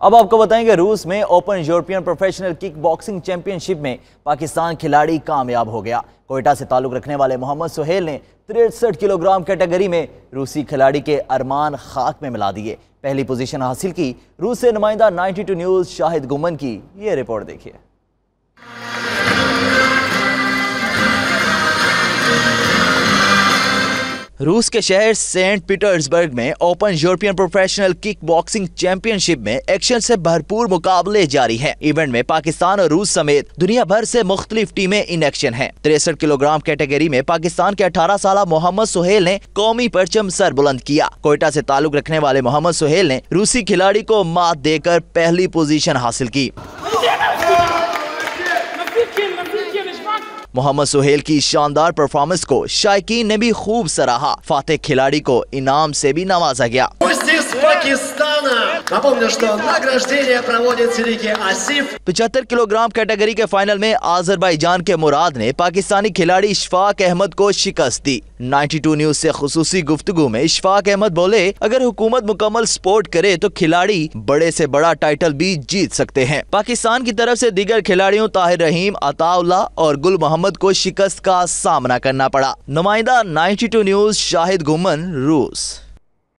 अब आपको बताएंगे रूस में open European professional kick boxing championship में पाकिस्तान खिलाड़ी कामयाब हो गया। कोयटा से ताल्लुक रखने वाले मोहम्मद सुहेल ने 63 किलोग्राम कैटेगरी में रूसी खिलाड़ी के अरमान खाक में मिला दिए। पहली पोजीशन हासिल की। रूस से नुमाइंदा 92 न्यूज़ शाहिद गुमन की ये रिपोर्ट देखिए। रूस के शहर सेंट पीटर्सबर्ग में open European professional kick boxing championship में एक्शन से भरपूर मुकाबले जारी हैं। इवेंट में पाकिस्तान और रूस समेत दुनिया भर से मुख्तलिफ टीमें इन एक्शन हैं। 63 किलोग्राम कैटेगरी में पाकिस्तान के 18 साल मोहम्मद सुहेल ने कौमी परचम सर बुलंद किया। कोयटा से ताल्लुक रखने वाले मोहम्मद सुहेल ने रूसी खिलाड़ी को मात देकर पहली पोजीशन हासिल की। मोहम्मद सुहेल की शानदार परफॉर्मेंस को शायकीन ने भी खूब सराहा। फातेह खिलाड़ी को इनाम से भी नवाजा गया। Напомню, что награждение проводит Сирики Асиф। 75 किलोग्राम कैटेगरी के फाइनल में आज़रबाईजान के मुराद ने पाकिस्तानी खिलाड़ी इशफाक अहमद को शिकस्त दी। 92 न्यूज़ से खुसूसी गुफ्तगू में इशफाक अहमद बोले, अगर हुकूमत मुकम्मल सपोर्ट करे तो खिलाड़ी बड़े से बड़ा टाइटल भी जीत सकते हैं। पाकिस्तान की तरफ से दीगर खिलाड़ियों ताहिर रहीम, अताउल्ला और गुल मोहम्मद को शिकस्त का सामना करना पड़ा। नुमाइंदा 92 न्यूज़ शाहिद गुमन, रूस।